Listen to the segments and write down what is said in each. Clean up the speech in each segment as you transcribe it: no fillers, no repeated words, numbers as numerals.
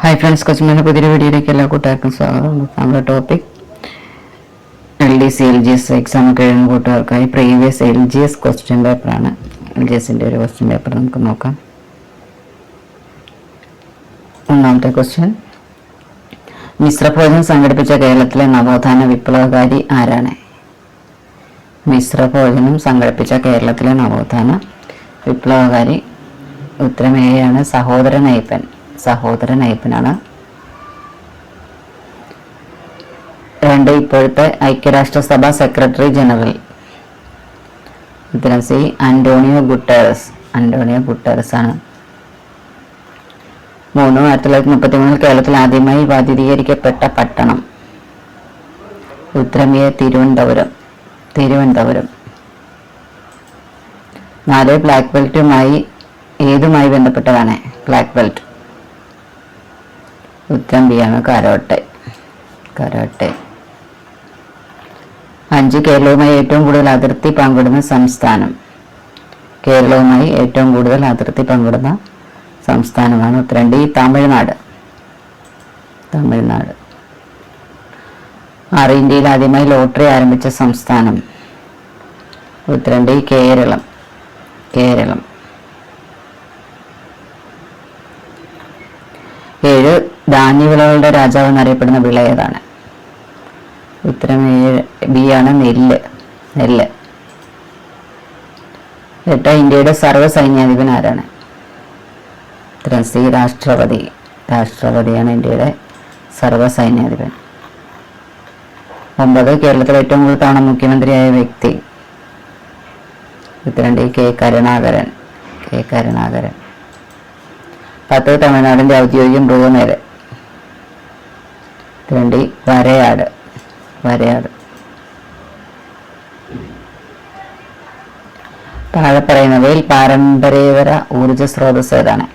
Hi friends, കൊച്ചുമേൻ്റെ പുതിയൊരു വീഡിയോയിലേക്ക് എല്ലാ കൂട്ടുകാർക്കും സ്വാഗതം. നമ്മുടെ ടോപ്പിക് LDC LGS എക്സാം ഒക്കെ എഴുതുന്ന കൂട്ടുകാർക്കായി പ്രീവിയസ് LGS ക്വസ്റ്റ്യൻ പേപ്പറാണ്. LGSൻ്റെ ഒരു ക്വസ്റ്റ്യൻ പേപ്പർ നമുക്ക് നോക്കാം. ഒന്നാമത്തെ ക്വസ്റ്റ്യൻ, മിശ്രഭോജനം സംഘടിപ്പിച്ച കേരളത്തിലെ നവോത്ഥാന വിപ്ലവകാരി ആരാണ്? മിശ്രഭോജനം സംഘടിപ്പിച്ച കേരളത്തിലെ നവോത്ഥാന വിപ്ലവകാരി ഉത്തരം എ ആണ്, സഹോദരൻ അയ്യപ്പനാണ്. 2, ഇപ്പോഴത്തെ ഐക്യരാഷ്ട്രസഭ സെക്രട്ടറി ജനറൽ. ഉത്തരം സി, അന്റോണിയോ ഗുട്ടേറസ് ആണ്. 3, 1933 കേരളത്തിൽ ആദ്യമായി വൈദ്യുതീകരിക്കപ്പെട്ട പട്ടണം. ഉത്തരം എ, തിരുവനന്തപുരം. 4, ബ്ലാക്ക് ബെൽറ്റുമായി ഏതുമായി ബന്ധപ്പെട്ടതാണ് ബ്ലാക്ക് ബെൽറ്റ്? ഉത്തരം ബി ആണ്, കരാട്ടെ. 5, കേരളവുമായി ഏറ്റവും കൂടുതൽ അതിർത്തി പങ്കിടുന്ന സംസ്ഥാനം. കേരളവുമായി ഏറ്റവും കൂടുതൽ അതിർത്തി പങ്കിടുന്ന സംസ്ഥാനമാണ്. ഉത്തരം ഡി, തമിഴ്നാട്. 6, ഇന്ത്യയിൽ ആദ്യമായി ലോട്ടറി ആരംഭിച്ച സംസ്ഥാനം. ഉത്തരം ഡി, കേരളം. 7, ധാന്യവിളകളുടെ രാജാവ് എന്നറിയപ്പെടുന്ന വിള ഏതാണ്? ഉത്തരം ബി ആണ്, നെല്ല്. 8, ഇന്ത്യയുടെ സർവ്വസൈന്യാധിപൻ ആരാണ്? ഉത്തരം സി, രാഷ്ട്രപതിയാണ് ഇന്ത്യയുടെ സർവ്വസൈന്യാധിപൻ. 9, കേരളത്തിൽ ഏറ്റവും കൂടുതൽ തവണ മുഖ്യമന്ത്രിയായ വ്യക്തി. ഉത്തരം ഡി, കെ കരുണാകരൻ. 10, തമിഴ്നാടിന്റെ ഔദ്യോഗിക മൃഗമേത്? ഉത്തരം ഡി, വരയാട്. താഴെ പറയുന്നവയിൽ പാരമ്പര്യേതര ഊർജ സ്രോതസ് ഏതാണ്?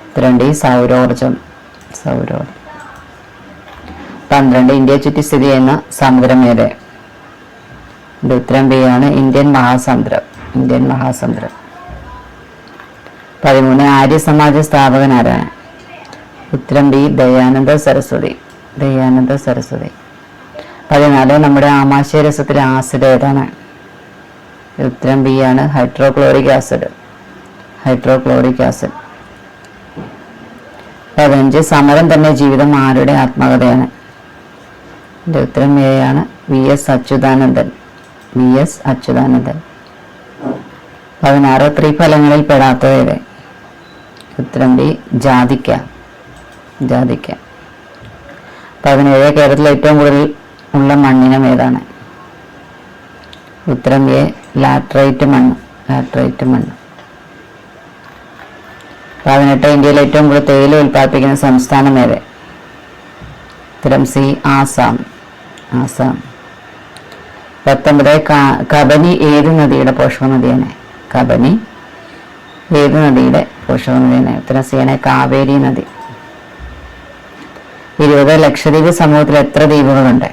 ഉത്തരം ഡി, സൗരോർജം. 12, ഇന്ത്യയെ ചുറ്റി സ്ഥിതി ചെയ്യുന്ന സമുദ്രം ഏത്? ഉത്തരം ബി ആണ്, ഇന്ത്യൻ മഹാസമുദ്രം. 13, ആര്യ സമാജ സ്ഥാപകൻ ആരാണ്? ഉത്തരം ബി, ദയാനന്ദ സരസ്വതി. 14, നമ്മുടെ ആമാശയ രസത്തിലെ ആസിഡ് ഏതാണ്? ഉത്തരം ബി ആണ്, ഹൈഡ്രോക്ലോറിക് ആസിഡ്. 15, സമരം തന്നെ ജീവിതം ആരുടെ ആത്മകഥയാണ്? ഉത്തരം എ ആണ്, VS അച്യുതാനന്ദൻ. 16, ത്രിഫലങ്ങളിൽ പെടാത്തത് ഏത്? ഉത്തരം ബി, ജാതിക്ക. 17, കേരളത്തിൽ ഏറ്റവും കൂടുതൽ ഉള്ള മണ്ണിനം ഏതാണ്? ഉത്തരം എ, ലാറ്ററൈറ്റ് മണ്ണ്. 18, ഇന്ത്യയിൽ ഏറ്റവും കൂടുതൽ തേയില ഉൽപ്പാദിപ്പിക്കുന്ന സംസ്ഥാനം ഏത്? ഉത്തരം സി, ആസാം. 19, കബനി ഏത് നദിയുടെ പോഷക നദിയാണ്? ഉത്തരം സി ആണ്, കാവേരി നദി. 20, ലക്ഷദ്വീപ് സമൂഹത്തിൽ എത്ര ദ്വീപുകളുണ്ട്?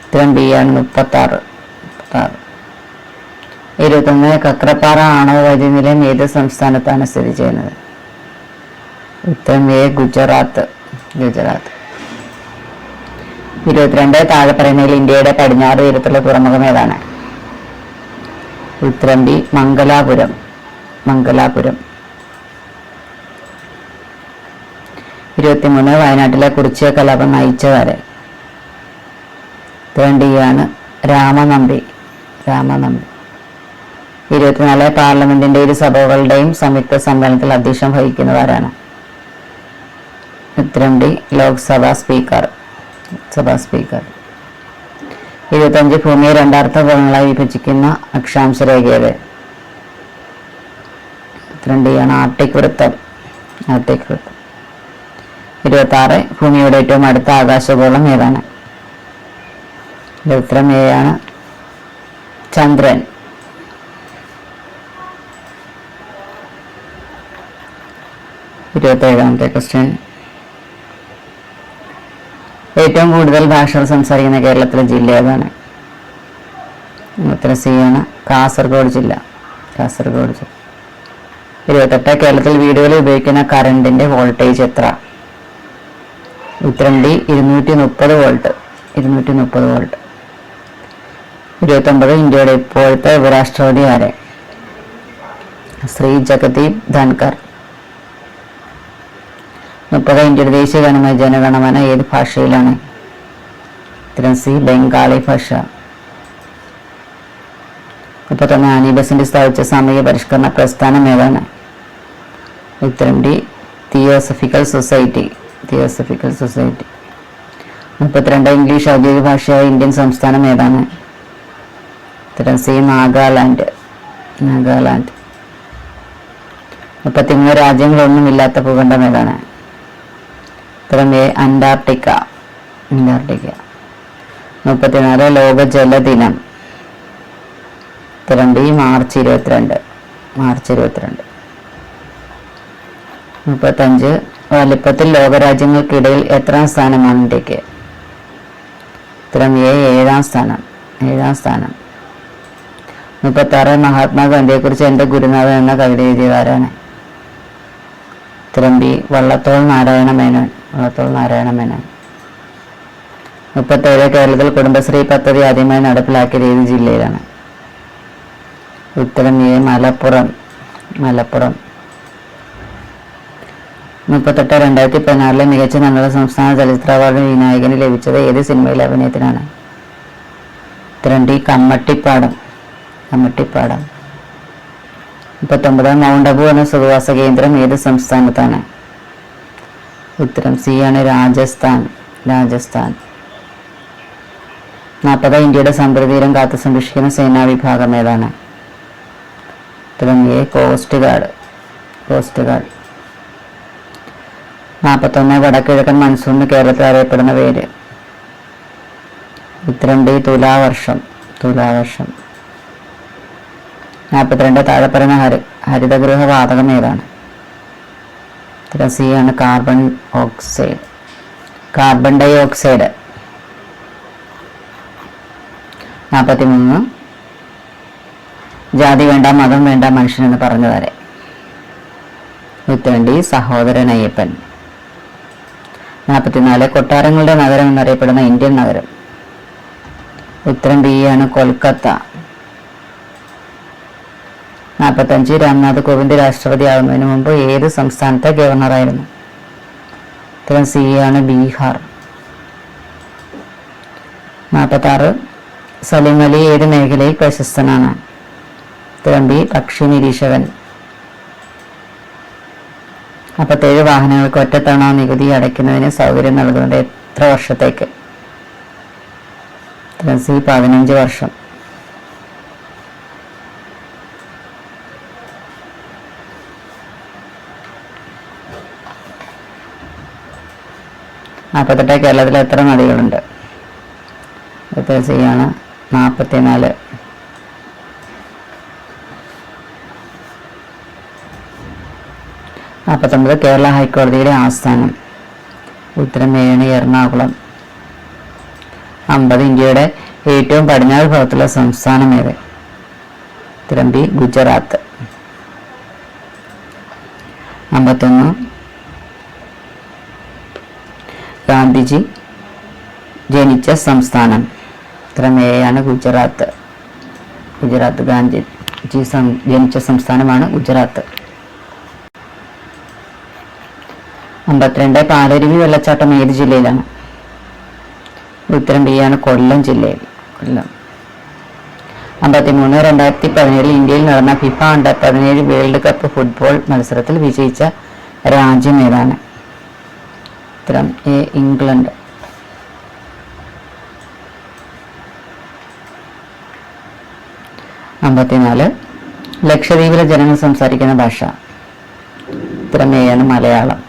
ഉത്തരം ബി ആണ്, 36. 21, കക്രപ്പാറ ആണവ വൈദ്യുതി നിലയം ഏത് സംസ്ഥാനത്താണ് സ്ഥിതി ചെയ്യുന്നത്? ഉത്തരം എ, ഗുജറാത്ത്. 22, താഴെ പറയുന്നതിൽ ഇന്ത്യയുടെ പടിഞ്ഞാറ് തീരത്തുള്ള തുറമുഖം ഏതാണ്? ഉത്തരം ബി, മംഗലാപുരം. 23, വയനാട്ടിലെ കുറിച്യ കലാപം നയിച്ചതാരെ? ഉത്തരം ഡി ആണ്, രാമനമ്പി. 24, പാർലമെന്റിന്റെ ഇരു സഭകളുടെയും സംയുക്ത സമ്മേളനത്തിൽ അധ്യക്ഷം വഹിക്കുന്നവരാണ്? ഉത്തരം ഡി, ലോക്സഭാ സ്പീക്കർ. 25, ഭൂമിയെ 2 അർദ്ധഗോളങ്ങളായി വിഭജിക്കുന്ന അക്ഷാംശ രേഖ ഏത്? ഉത്തരം ഡി ആണ്, ആർട്ടിക് വൃത്തം. 26, ഭൂമിയുടെ ഏറ്റവും അടുത്ത ആകാശഗോളം ഏതാണ്? ഉത്തരം എ ആണ്, ചന്ദ്രൻ. 27ാമത്തെ ക്വസ്റ്റ്യൻ, ഏറ്റവും കൂടുതൽ ഭാഷകൾ സംസാരിക്കുന്ന കേരളത്തിലെ ജില്ല ഏതാണ്? ഉത്തരം സി ആണ്, കാസർഗോഡ് ജില്ല. 28 കേരളത്തിൽ വീടുകളിൽ ഉപയോഗിക്കുന്ന കറണ്ടിന്റെ വോൾട്ടേജ് എത്ര? ഉത്തരം ഡി 230 വോൾട്ട്. 230 വോൾട്ട്. 29 ഇന്ത്യയുടെ ഇപ്പോഴത്തെ ഉപരാഷ്ട്രപതി ആരെ? ശ്രീ ജഗദീപ് ധൻകർ. 30 ഇന്ത്യയുടെ ദേശീയ ഗാനമായ ജനഗണമന ഏത് ഭാഷയിലാണ്? ഉത്തരം സി ബംഗാളി ഭാഷ. 31 ആനി ബസന്റ് സ്ഥാപിച്ച സാമൂഹ്യ പരിഷ്കരണ പ്രസ്ഥാനം ഏതാണ്? ഉത്തരം ഡി തിയോസഫിക്കൽ സൊസൈറ്റി. 32 ഇംഗ്ലീഷ് ഔദ്യോഗിക ഭാഷയായ ഇന്ത്യൻ സംസ്ഥാനം ഏതാണ്? ഉത്തരം സി നാഗാലാൻഡ്. 33 രാജ്യങ്ങളൊന്നുമില്ലാത്ത ഭൂഖണ്ഡം ഏതാണ്? ഉത്തരം എ അന്റാർട്ടിക്ക. 34 ലോക ജലദിനം. ഉത്തരം ഡി മാർച്ച് 22. 35 വലിപ്പത്തിൽ ലോകരാജ്യങ്ങൾക്കിടയിൽ എത്രാം സ്ഥാനമാണ് ഇന്ത്യക്ക്? ഉത്തരം എ 7ാം സ്ഥാനം. 36 മഹാത്മാഗാന്ധിയെക്കുറിച്ച് എൻ്റെ ഗുരുനാഥൻ എന്ന കവിത എഴുതിയതാരാണ്? ഉത്തരം ബി വള്ളത്തോൾ നാരായണ മേനോൻ. 37 കേരളത്തിൽ കുടുംബശ്രീ പദ്ധതി ആദ്യമായി നടപ്പിലാക്കിയത് ഏത് ജില്ലയിലാണ്? ഉത്തരം എ മലപ്പുറം. 38 2016 മികച്ച നടനുള്ള സംസ്ഥാന ചലച്ചിത്ര അവാർഡ് വിനായകന് ലഭിച്ചത് ഏത് സിനിമയിലെ അഭിനയത്തിനാണ്? ഉത്തരം ഡി കമ്മട്ടിപ്പാടം. 39 മൗണ്ട് അബു എന്ന സുഖവാസ കേന്ദ്രം ഏത് സംസ്ഥാനത്താണ്? ഉത്തരം സി ആണ് രാജസ്ഥാൻ. 40 ഇന്ത്യയുടെ സമുദ്രതീരം കാത്തു സംരക്ഷിക്കുന്ന സേനാ വിഭാഗം ഏതാണ്? ഉത്തരം എ കോസ്റ്റ് ഗാർഡ്. 41 വടക്കിഴക്കൻ മൺസൂണിന് കേരളത്തിൽ അറിയപ്പെടുന്ന പേര്? ഉത്തരം ഡി തുലാവർഷം. 42 താഴെ പറയുന്ന ഹരിതഗൃഹ വാതകം ഏതാണ്? ഉത്തരം സി ആണ് കാർബൺ ഡൈ ഓക്സൈഡ്. 43 ജാതി വേണ്ട മതം വേണ്ട മനുഷ്യനെന്ന് പറഞ്ഞതാരെ? ഉത്തരം ഡി സഹോദരൻ അയ്യപ്പൻ. 44 കൊട്ടാരങ്ങളുടെ നഗരം എന്നറിയപ്പെടുന്ന ഇന്ത്യൻ നഗരം? ഉത്തരം ബി ആണ് കൊൽക്കത്ത. 45 രാംനാഥ് കോവിന്ദ് രാഷ്ട്രപതി ആകുന്നതിന് മുമ്പ് ഏത് സംസ്ഥാനത്തെ ഗവർണറായിരുന്നു? ഉത്തരം സി ആണ് ബീഹാർ. 46 സലിം അലി ഏത് മേഖലയിൽ പ്രശസ്തനാണ്? ഉത്തരം ബി പക്ഷി നിരീക്ഷകൻ. 47 വാഹനങ്ങൾക്ക് ഒറ്റത്തവണ നികുതി അടയ്ക്കുന്നതിന് സൗകര്യം നൽകുന്നത് എത്ര വർഷത്തേക്ക്? ഉത്തരം സി 15 വർഷം. 48 കേരളത്തിൽ എത്ര നദികളുണ്ട്? ഉത്തരം സി ആണ് 44. 49 കേരള ഹൈക്കോടതിയുടെ ആസ്ഥാനം? ഉത്തരം എ ആണ് എറണാകുളം. 50 ഇന്ത്യയുടെ ഏറ്റവും പടിഞ്ഞാറ് ഭാഗത്തുള്ള സംസ്ഥാനം ഏത്? ഉത്തരം ബി ഗുജറാത്ത്. 51 ഗാന്ധിജി ജനിച്ച സംസ്ഥാനം? ഉത്തരം എ ആണ് ഗുജറാത്ത്. ഗാന്ധിജി ജനിച്ച സംസ്ഥാനമാണ് ഗുജറാത്ത്. 52 പാലരുവി വെള്ളച്ചാട്ടം ഏത് ജില്ലയിലാണ്? ഉത്തരം ബി ആണ് കൊല്ലം ജില്ലയിൽ. 53 2017 ഇന്ത്യയിൽ നടന്ന FIFA under 17 world cup football മത്സരത്തിൽ വിജയിച്ച രാജ്യം ഏതാണ്? ഉത്തരം എ ഇംഗ്ലണ്ട്. 54 ലക്ഷദ്വീപിലെ ജനങ്ങൾ സംസാരിക്കുന്ന ഭാഷ? ഉത്തരം എ ആണ് മലയാളം.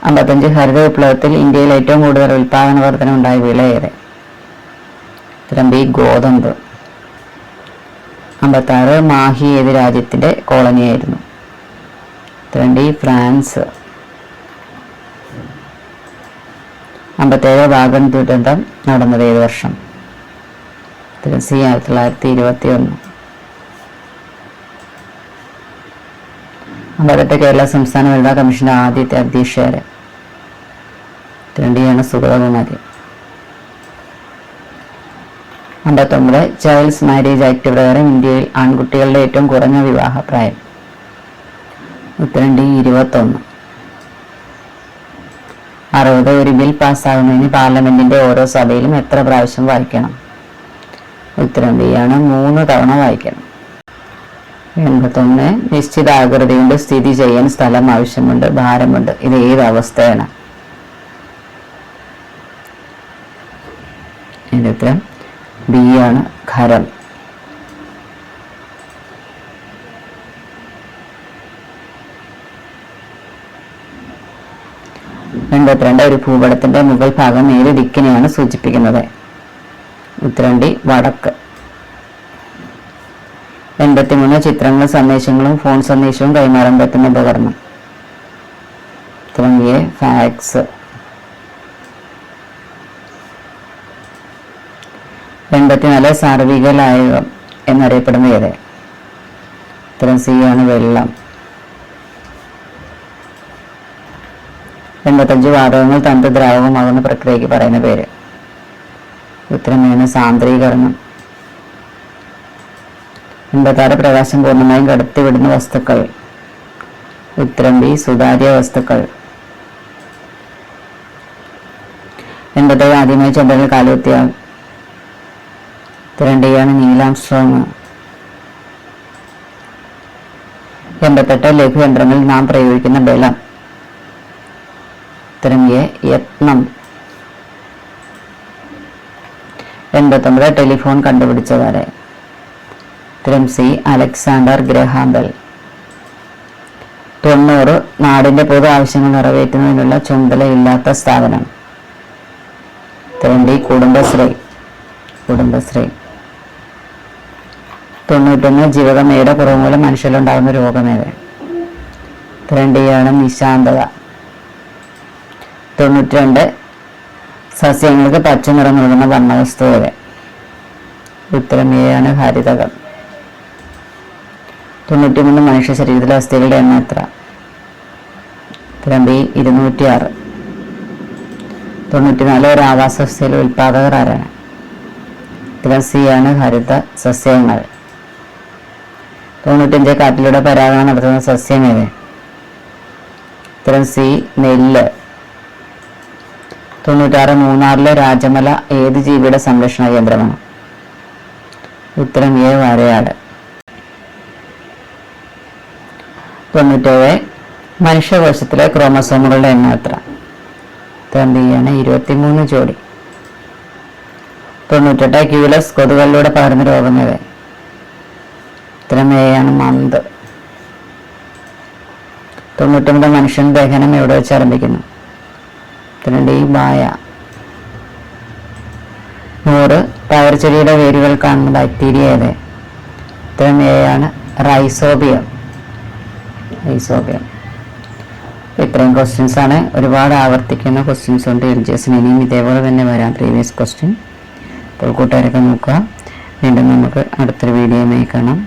55 ഹരിത വിപ്ലവത്തിൽ ഇന്ത്യയിൽ ഏറ്റവും കൂടുതൽ ഉൽപാദന വർധന ഉണ്ടായ വിള ഏത്? ഉത്തരം ബി ഗോതമ്പ്. 56 മാഹി ഏത് രാജ്യത്തിന്റെ കോളനിയായിരുന്നു? ഉത്തരം ഡി ഫ്രാൻസ്. 57 വാഗൺ ദുരന്തം നടന്നത് ഏത് വർഷം? ഉത്തരം സി 1921. 58 കേരള സംസ്ഥാന വനിതാ കമ്മീഷന്റെ ആദ്യത്തെ അധ്യക്ഷയാര്? ഉത്തരം സുഗതകുമാരി. 59 ചൈൽഡ്സ് മാരേജ് ആക്ട് പ്രകാരം ഇന്ത്യയിൽ ആൺകുട്ടികളുടെ ഏറ്റവും കുറഞ്ഞ വിവാഹ പ്രായം? ഉത്തരം 21. 60 ഒരു ബിൽ പാസ്സാകുന്നതിന് പാർലമെന്റിന്റെ ഓരോ സഭയിലും എത്ര പ്രാവശ്യം വായിക്കണം? ഉത്തരം 3 തവണ വായിക്കണം. 81 നിശ്ചിത ആകൃതി കൊണ്ട് സ്ഥിതി ചെയ്യാൻ സ്ഥലം ആവശ്യമുണ്ട്, ഭാരമുണ്ട്. ഇത് ഏത് അവസ്ഥയാണ്? ഇതിന്റെ ഉത്തരം ബി ആണ്, ഖരം. 82 ഒരു ഭൂപടത്തിന്റെ മുകൾ ഭാഗം ഏത് ദിക്കിനെയാണ് സൂചിപ്പിക്കുന്നത്? ഉത്തരം ഡി, വടക്ക്. 83 ചിത്രങ്ങളും സന്ദേശങ്ങളും ഫോൺ സന്ദേശവും കൈമാറാൻ പറ്റുന്ന ഉപകരണം? ഉത്തരം എ, ഫാക്സ്. 84 സാർവിക ലായകം എന്നറിയപ്പെടുന്ന ഏത്? ഉത്തരം സി ആണ്, വെള്ളം. 85 വാതകങ്ങൾ തണുത്ത ദ്രാവകമാകുന്ന പ്രക്രിയയ്ക്ക് പറയുന്ന പേര്? ഉത്തരം സാന്ദ്രീകരണം. 86 പ്രകാശം പൂർണ്ണമായും കടത്തിവിടുന്ന വസ്തുക്കൾ? ഉത്തരം ബി, സുതാര്യ വസ്തുക്കൾ. 87 ആദ്യമായി ചന്ദ്രനിൽ കാലുകുത്തിയ? ഉത്തരം ഡി ആണ്, നീൽ ആംസ്ട്രോങ്. 88 ലഘുയന്ത്രങ്ങളിൽ നാം പ്രയോഗിക്കുന്ന ബലം? ഉത്തരം എ, യത്നം. 89 ടെലിഫോൺ കണ്ടുപിടിച്ചതാരെ? ഉത്തരം സി, അലക്സാണ്ടർ ഗ്രഹാം ബെൽ. 90 നാടിന്റെ പൊതു ആവശ്യങ്ങൾ നിറവേറ്റുന്നതിനുള്ള ചുമതലയില്ലാത്ത സ്ഥാപനം? ഉത്തരം ഡി, കുടുംബശ്രീ. 91 ജീവകമ്മയുടെ കുറവ് മൂലം മനുഷ്യരിലുണ്ടാകുന്ന രോഗമേത്? ഉത്തരം ഡി ആണ്, നിശാന്തത. 92 സസ്യങ്ങൾക്ക് പച്ച നിറം നൽകുന്ന വർണ്ണവസ്തു ഏത്? ഉത്തരം എ ആണ്, ഹരിതകം. 93 മനുഷ്യ ശരീരത്തിലെ അസ്ഥികളുടെ എണ്ണം എത്ര? ഉത്തരം ബി, 206. 94 ഒരു ആവാസ വ്യവസ്ഥയിലെ ഉൽപാദകർ ആരാണ്? ഉത്തരം സി ആണ്, ഹരിത സസ്യങ്ങൾ. 95 കാറ്റിലൂടെ പരാഗണം നടത്തുന്ന സസ്യം ഏത്? ഉത്തരം സി, നെല്ല്. 96 മൂന്നാറിലെ രാജമല ഏത് ജീവിയുടെ സംരക്ഷണ കേന്ദ്രമാണ്? ഉത്തരം എ, വരയാട്. 97 മനുഷ്യകോശത്തിലെ ക്രോമസോമുകളുടെ എണ്ണം എത്ര? ഉത്തരം ബി ആണ്, 23 ജോഡി. 98 ക്യൂലസ് കൊതുകളിലൂടെ പകരുന്ന രോഗം ഏത്? ഉത്തരം എ ആണ്, മന്ത്. 99 മനുഷ്യൻ ദഹനം എവിടെ വെച്ച് ആരംഭിക്കുന്നു? ഉത്തരം ഡി, വായ. 100 പയർച്ചെടിയുടെ വേരുകൾ കാണുന്ന ബാക്ടീരിയ ഏത്? ഉത്തരം എ ആണ്, റൈസോബിയം. ഇത്രയും ക്വസ്റ്റ്യൻസ് ആണ്. ഒരുപാട് ആവർത്തിക്കുന്ന ക്വസ്റ്റ്യൻസ് ഉണ്ട് LGS. ഇനിയും ഇതേപോലെ തന്നെ വരാം പ്രീവിയസ് ക്വസ്റ്റ്യൻ. അപ്പോൾ കൂട്ടുകാരൊക്കെ നോക്കുക. വീണ്ടും നമുക്ക് അടുത്തൊരു വീഡിയോയുമായി കാണാം.